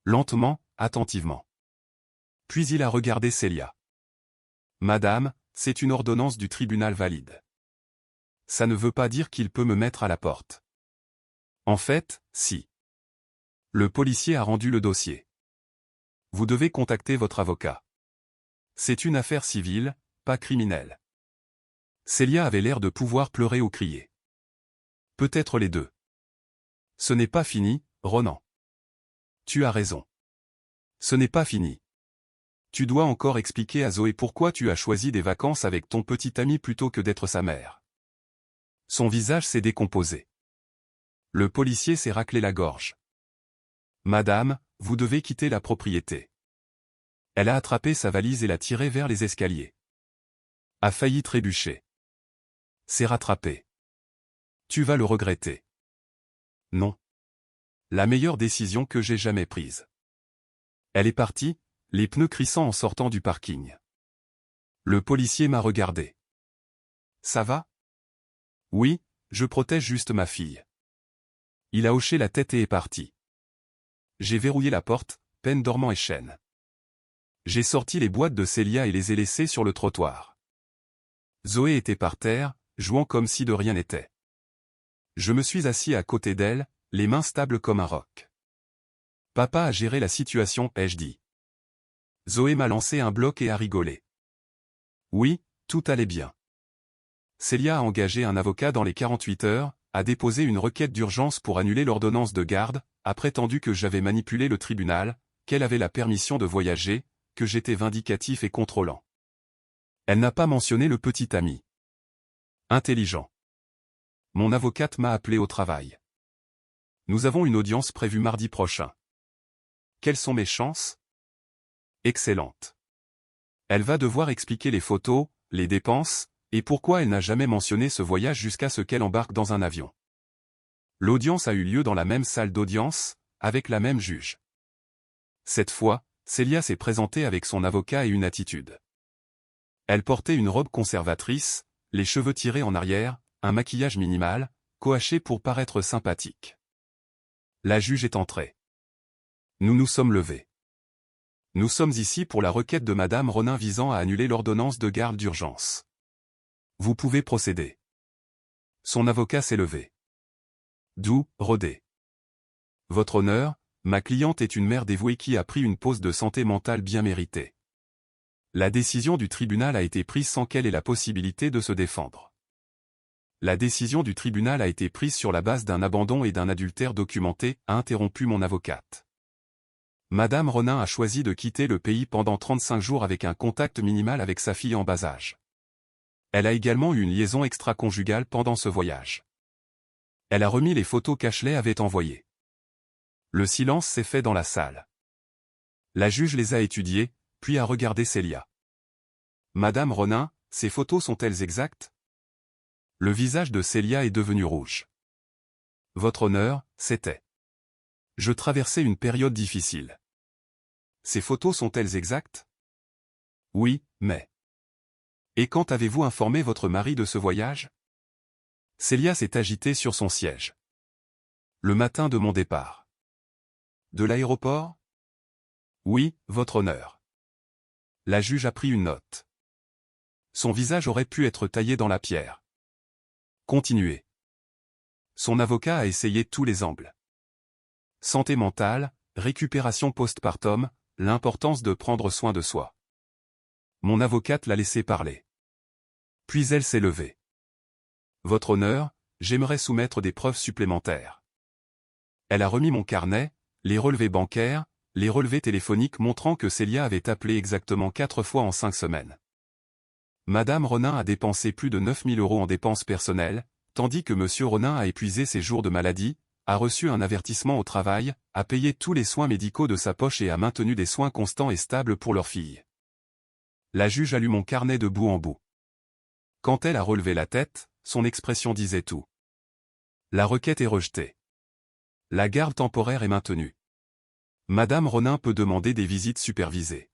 Speaker 1: Lentement, attentivement. Puis il a regardé Célia. Madame, c'est une ordonnance du tribunal valide. Ça ne veut pas dire qu'il peut me mettre à la porte. En fait, si. Le policier a rendu le dossier. Vous devez contacter votre avocat. C'est une affaire civile, pas criminelle. Célia avait l'air de pouvoir pleurer ou crier. Peut-être les deux. Ce n'est pas fini, Ronan. Tu as raison. Ce n'est pas fini. Tu dois encore expliquer à Zoé pourquoi tu as choisi des vacances avec ton petit ami plutôt que d'être sa mère. Son visage s'est décomposé. Le policier s'est raclé la gorge. Madame, vous devez quitter la propriété. Elle a attrapé sa valise et l'a tirée vers les escaliers. A failli trébucher. S'est rattrapée. Tu vas le regretter. Non. La meilleure décision que j'ai jamais prise. Elle est partie, les pneus crissant en sortant du parking. Le policier m'a regardé. Ça va? Oui, je protège juste ma fille. Il a hoché la tête et est parti. J'ai verrouillé la porte, peine dormant et chaîne. J'ai sorti les boîtes de Célia et les ai laissées sur le trottoir. Zoé était par terre, jouant comme si de rien n'était. Je me suis assis à côté d'elle, les mains stables comme un roc. Papa a géré la situation, ai-je dit. Zoé m'a lancé un bloc et a rigolé. Oui, tout allait bien. Célia a engagé un avocat dans les 48 heures, a déposé une requête d'urgence pour annuler l'ordonnance de garde, a prétendu que j'avais manipulé le tribunal, qu'elle avait la permission de voyager, que j'étais vindicatif et contrôlant. Elle n'a pas mentionné le petit ami. Intelligent. Mon avocate m'a appelé au travail. Nous avons une audience prévue mardi prochain. Quelles sont mes chances? Excellentes. Elle va devoir expliquer les photos, les dépenses, et pourquoi elle n'a jamais mentionné ce voyage jusqu'à ce qu'elle embarque dans un avion. L'audience a eu lieu dans la même salle d'audience, avec la même juge. Cette fois, Célia s'est présentée avec son avocat et une attitude. Elle portait une robe conservatrice, les cheveux tirés en arrière, un maquillage minimal, coaché pour paraître sympathique. La juge est entrée. Nous nous sommes levés. Nous sommes ici pour la requête de Madame Ronin visant à annuler l'ordonnance de garde d'urgence. Vous pouvez procéder. Son avocat s'est levé. Doux, rodé. Votre honneur, ma cliente est une mère dévouée qui a pris une pause de santé mentale bien méritée. La décision du tribunal a été prise sans qu'elle ait la possibilité de se défendre. La décision du tribunal a été prise sur la base d'un abandon et d'un adultère documenté, a interrompu mon avocate. Madame Ronin a choisi de quitter le pays pendant 35 jours avec un contact minimal avec sa fille en bas âge. Elle a également eu une liaison extra-conjugale pendant ce voyage. Elle a remis les photos qu'Ashley avait envoyées. Le silence s'est fait dans la salle. La juge les a étudiées, puis a regardé Célia. Madame Ronin, ces photos sont-elles exactes? Le visage de Célia est devenu rouge. Votre honneur, c'était. Je traversais une période difficile. Ces photos sont-elles exactes? Oui, mais... Et quand avez-vous informé votre mari de ce voyage? Célia s'est agitée sur son siège. Le matin de mon départ. De l'aéroport? Oui, votre honneur. La juge a pris une note. Son visage aurait pu être taillé dans la pierre. Continuez. Son avocat a essayé tous les angles. Santé mentale, récupération postpartum, l'importance de prendre soin de soi. Mon avocate l'a laissé parler. Puis elle s'est levée. Votre honneur, j'aimerais soumettre des preuves supplémentaires. Elle a remis mon carnet, les relevés bancaires, les relevés téléphoniques montrant que Célia avait appelé exactement 4 fois en 5 semaines. Madame Ronin a dépensé plus de 9 000 € en dépenses personnelles, tandis que Monsieur Ronin a épuisé ses jours de maladie, a reçu un avertissement au travail, a payé tous les soins médicaux de sa poche et a maintenu des soins constants et stables pour leur fille. La juge a lu mon carnet de bout en bout. Quand elle a relevé la tête, son expression disait tout. La requête est rejetée. La garde temporaire est maintenue. Madame Ronin peut demander des visites supervisées.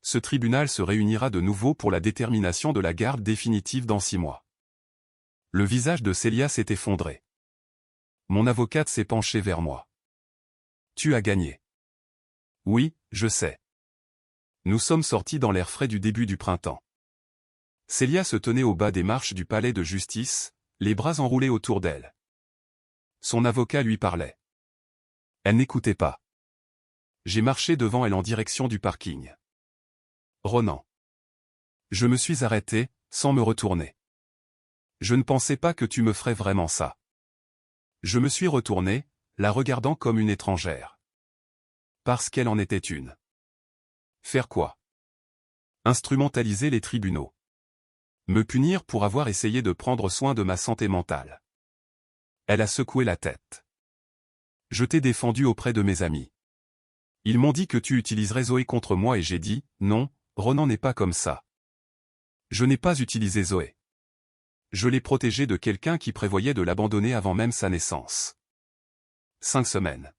Speaker 1: Ce tribunal se réunira de nouveau pour la détermination de la garde définitive dans 6 mois. Le visage de Célia s'est effondré. Mon avocate s'est penchée vers moi. Tu as gagné. Oui, je sais. Nous sommes sortis dans l'air frais du début du printemps. Célia se tenait au bas des marches du palais de justice, les bras enroulés autour d'elle. Son avocat lui parlait. Elle n'écoutait pas. J'ai marché devant elle en direction du parking. Ronan. Je me suis arrêté, sans me retourner. Je ne pensais pas que tu me ferais vraiment ça. Je me suis retourné, la regardant comme une étrangère. Parce qu'elle en était une. Faire quoi? Instrumentaliser les tribunaux. Me punir pour avoir essayé de prendre soin de ma santé mentale. Elle a secoué la tête. Je t'ai défendu auprès de mes amis. Ils m'ont dit que tu utiliserais Zoé contre moi et j'ai dit, non, Ronan n'est pas comme ça. Je n'ai pas utilisé Zoé. Je l'ai protégée de quelqu'un qui prévoyait de l'abandonner avant même sa naissance. 5 semaines.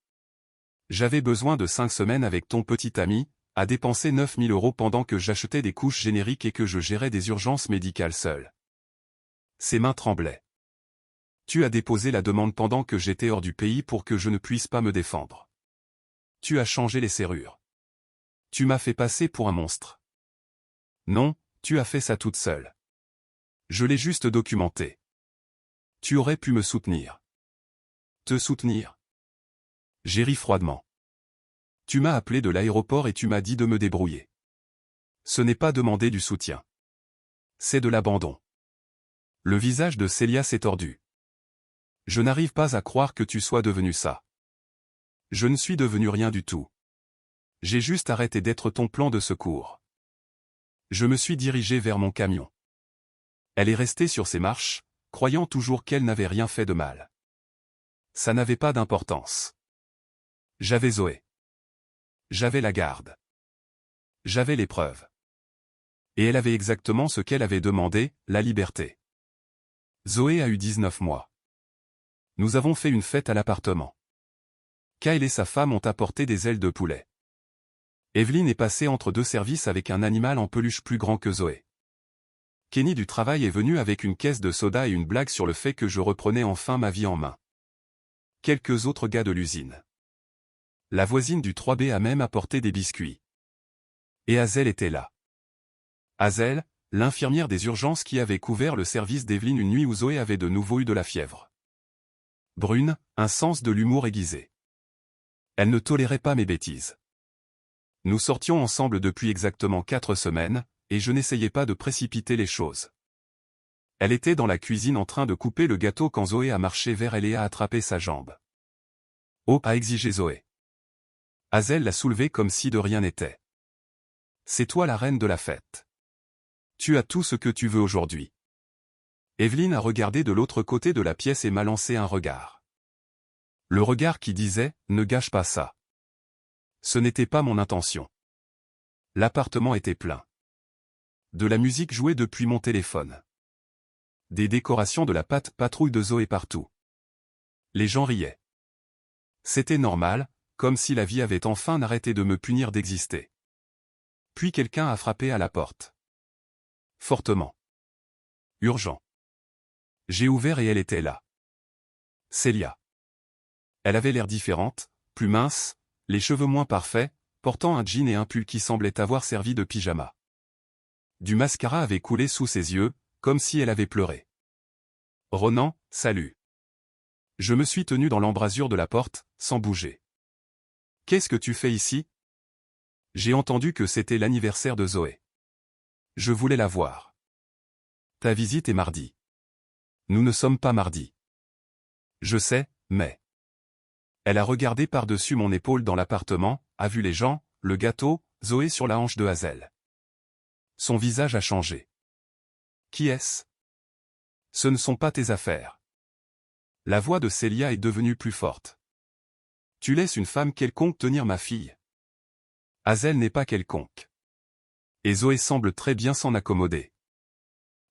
Speaker 1: J'avais besoin de 5 semaines avec ton petit ami, à dépenser 9 000 € pendant que j'achetais des couches génériques et que je gérais des urgences médicales seul. Ses mains tremblaient. Tu as déposé la demande pendant que j'étais hors du pays pour que je ne puisse pas me défendre. Tu as changé les serrures. Tu m'as fait passer pour un monstre. Non, tu as fait ça toute seule. Je l'ai juste documenté. Tu aurais pu me soutenir. Te soutenir? J'ai ri froidement. Tu m'as appelé de l'aéroport et tu m'as dit de me débrouiller. Ce n'est pas demander du soutien. C'est de l'abandon. Le visage de Célia s'est tordu. Je n'arrive pas à croire que tu sois devenu ça. Je ne suis devenu rien du tout. J'ai juste arrêté d'être ton plan de secours. Je me suis dirigé vers mon camion. Elle est restée sur ses marches, croyant toujours qu'elle n'avait rien fait de mal. Ça n'avait pas d'importance. J'avais Zoé. J'avais la garde. J'avais les preuves. Et elle avait exactement ce qu'elle avait demandé, la liberté. Zoé a eu 19 mois. Nous avons fait une fête à l'appartement. Kyle et sa femme ont apporté des ailes de poulet. Evelyne est passée entre deux services avec un animal en peluche plus grand que Zoé. Kenny du travail est venu avec une caisse de soda et une blague sur le fait que je reprenais enfin ma vie en main. Quelques autres gars de l'usine. La voisine du 3B a même apporté des biscuits. Et Hazel était là. Hazel, l'infirmière des urgences qui avait couvert le service d'Evelyne une nuit où Zoé avait de nouveau eu de la fièvre. Brune, un sens de l'humour aiguisé. Elle ne tolérait pas mes bêtises. Nous sortions ensemble depuis exactement 4 semaines, et je n'essayais pas de précipiter les choses. Elle était dans la cuisine en train de couper le gâteau quand Zoé a marché vers elle et a attrapé sa jambe. Oh, a exigé Zoé. Hazel l'a soulevée comme si de rien n'était. C'est toi la reine de la fête. Tu as tout ce que tu veux aujourd'hui. Evelyne a regardé de l'autre côté de la pièce et m'a lancé un regard. Le regard qui disait, ne gâche pas ça. Ce n'était pas mon intention. L'appartement était plein. De la musique jouée depuis mon téléphone. Des décorations de la patte patrouille de Zoé partout. Les gens riaient. C'était normal, comme si la vie avait enfin arrêté de me punir d'exister. Puis quelqu'un a frappé à la porte. Fortement. Urgent. J'ai ouvert et elle était là. Célia. Elle avait l'air différente, plus mince, les cheveux moins parfaits, portant un jean et un pull qui semblaient avoir servi de pyjama. Du mascara avait coulé sous ses yeux, comme si elle avait pleuré. Ronan, salut. Je me suis tenu dans l'embrasure de la porte, sans bouger. Qu'est-ce que tu fais ici? J'ai entendu que c'était l'anniversaire de Zoé. Je voulais la voir. Ta visite est mardi. Nous ne sommes pas mardi. Je sais, mais... Elle a regardé par-dessus mon épaule dans l'appartement, a vu les gens, le gâteau, Zoé sur la hanche de Hazel. Son visage a changé. Qui est-ce? Ce ne sont pas tes affaires. La voix de Célia est devenue plus forte. Tu laisses une femme quelconque tenir ma fille. Hazel n'est pas quelconque. Et Zoé semble très bien s'en accommoder.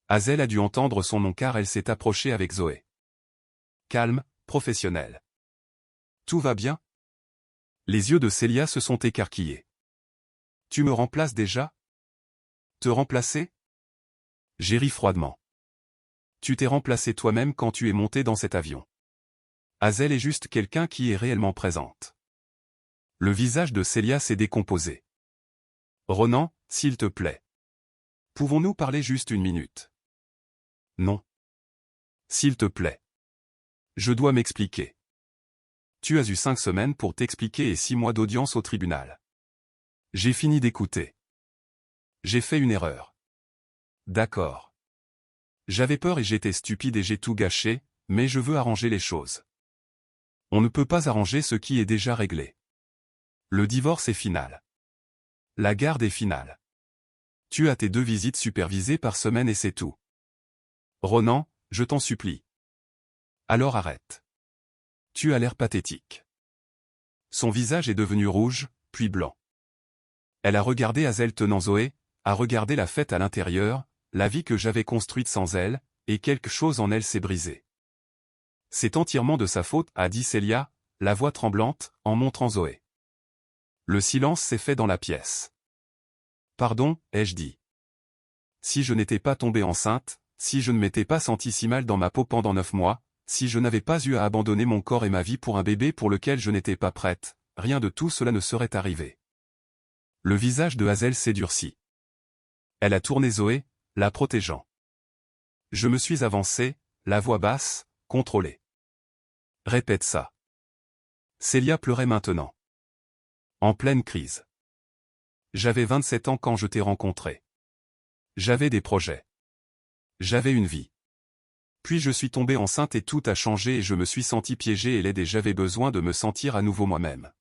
Speaker 1: Hazel a dû entendre son nom car elle s'est approchée avec Zoé. Calme, professionnel. Tout va bien? Les yeux de Célia se sont écarquillés. Tu me remplaces déjà? Te remplacer? J'ai ri froidement. Tu t'es remplacé toi-même quand tu es monté dans cet avion. Hazel est juste quelqu'un qui est réellement présente. Le visage de Célia s'est décomposé. Ronan, s'il te plaît. Pouvons-nous parler juste une minute? Non. S'il te plaît. Je dois m'expliquer. Tu as eu 5 semaines pour t'expliquer et 6 mois d'audience au tribunal. J'ai fini d'écouter. J'ai fait une erreur. D'accord. J'avais peur et j'étais stupide et j'ai tout gâché, mais je veux arranger les choses. On ne peut pas arranger ce qui est déjà réglé. Le divorce est final. La garde est finale. Tu as tes 2 visites supervisées par semaine et c'est tout. Ronan, je t'en supplie. Alors arrête. Tu as l'air pathétique. Son visage est devenu rouge, puis blanc. Elle a regardé Hazel tenant Zoé, a regardé la fête à l'intérieur, la vie que j'avais construite sans elle, et quelque chose en elle s'est brisé. C'est entièrement de sa faute, a dit Célia, la voix tremblante, en montrant Zoé. Le silence s'est fait dans la pièce. Pardon, ai-je dit. Si je n'étais pas tombée enceinte, si je ne m'étais pas sentie si mal dans ma peau pendant 9 mois, si je n'avais pas eu à abandonner mon corps et ma vie pour un bébé pour lequel je n'étais pas prête, rien de tout cela ne serait arrivé. Le visage de Hazel s'est durci. Elle a tourné Zoé, la protégeant. Je me suis avancée, la voix basse, contrôlée. Répète ça. Célia pleurait maintenant. En pleine crise. J'avais 27 ans quand je t'ai rencontré. J'avais des projets. J'avais une vie. Puis je suis tombée enceinte et tout a changé et je me suis sentie piégée et laide et j'avais besoin de me sentir à nouveau moi-même.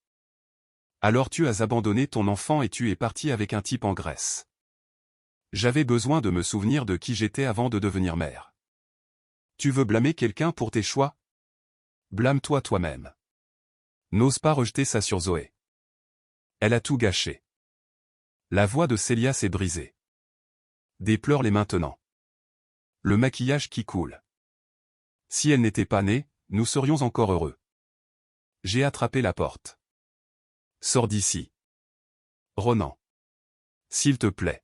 Speaker 1: Alors tu as abandonné ton enfant et tu es parti avec un type en Grèce. J'avais besoin de me souvenir de qui j'étais avant de devenir mère. Tu veux blâmer quelqu'un pour tes choix? Blâme-toi toi-même. N'ose pas rejeter ça sur Zoé. Elle a tout gâché. La voix de Célia s'est brisée. Déplore-les maintenant. Le maquillage qui coule. Si elle n'était pas née, nous serions encore heureux. J'ai attrapé la porte. Sors d'ici. Ronan. S'il te plaît.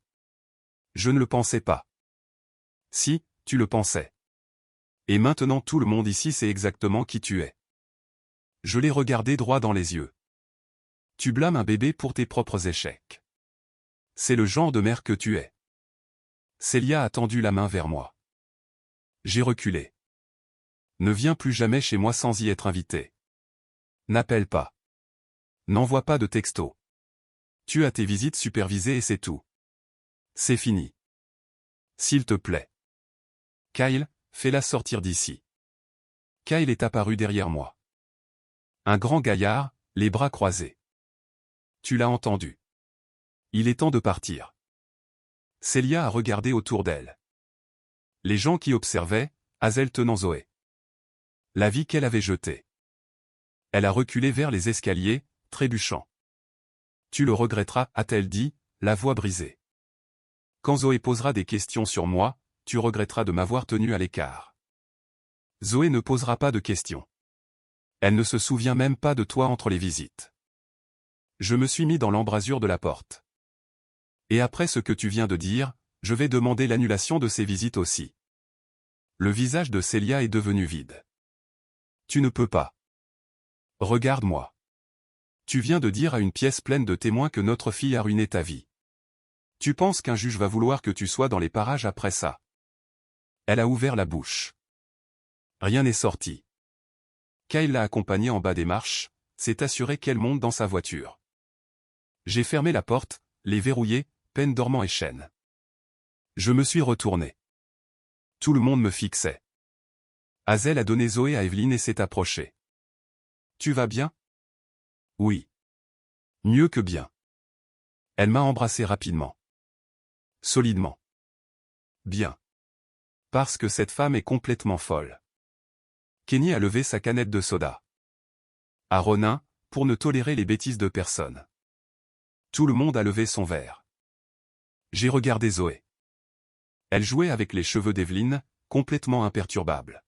Speaker 1: Je ne le pensais pas. Si, tu le pensais. Et maintenant tout le monde ici sait exactement qui tu es. Je l'ai regardé droit dans les yeux. Tu blâmes un bébé pour tes propres échecs. C'est le genre de mère que tu es. Célia a tendu la main vers moi. J'ai reculé. Ne viens plus jamais chez moi sans y être invité. N'appelle pas. N'envoie pas de texto. Tu as tes visites supervisées et c'est tout. C'est fini. S'il te plaît. Kyle, fais-la sortir d'ici. Kyle est apparu derrière moi. Un grand gaillard, les bras croisés. Tu l'as entendu. Il est temps de partir. Célia a regardé autour d'elle. Les gens qui observaient, Hazel tenant Zoé. La vie qu'elle avait jetée. Elle a reculé vers les escaliers, trébuchant. Tu le regretteras, a-t-elle dit, la voix brisée. Quand Zoé posera des questions sur moi, tu regretteras de m'avoir tenu à l'écart. Zoé ne posera pas de questions. Elle ne se souvient même pas de toi entre les visites. Je me suis mis dans l'embrasure de la porte. Et après ce que tu viens de dire, je vais demander l'annulation de ces visites aussi. Le visage de Célia est devenu vide. Tu ne peux pas. Regarde-moi. Tu viens de dire à une pièce pleine de témoins que notre fille a ruiné ta vie. Tu penses qu'un juge va vouloir que tu sois dans les parages après ça? Elle a ouvert la bouche. Rien n'est sorti. Kyle l'a accompagnée en bas des marches, s'est assuré qu'elle monte dans sa voiture. J'ai fermé la porte, les verrouillé, peine dormant et chaîne. Je me suis retourné. Tout le monde me fixait. Hazel a donné Zoé à Evelyne et s'est approchée. Tu vas bien? Oui. Mieux que bien. Elle m'a embrassé rapidement. Solidement. Bien. Parce que cette femme est complètement folle. Kenny a levé sa canette de soda. À Ronin, pour ne tolérer les bêtises de personne. Tout le monde a levé son verre. J'ai regardé Zoé. Elle jouait avec les cheveux d'Evelyne, complètement imperturbable.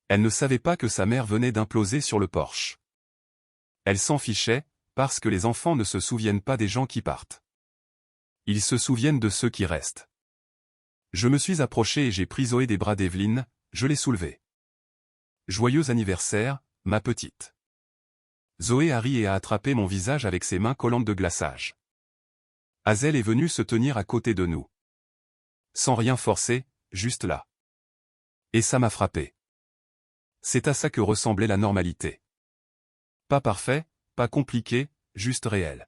Speaker 1: Elle ne savait pas que sa mère venait d'imploser sur le porche. Elle s'en fichait, parce que les enfants ne se souviennent pas des gens qui partent. Ils se souviennent de ceux qui restent. Je me suis approché et j'ai pris Zoé des bras d'Evelyne, je l'ai soulevée. Joyeux anniversaire, ma petite. Zoé a ri et a attrapé mon visage avec ses mains collantes de glaçage. Hazel est venue se tenir à côté de nous. Sans rien forcer, juste là. Et ça m'a frappé. C'est à ça que ressemblait la normalité. Pas parfait, pas compliqué, juste réel.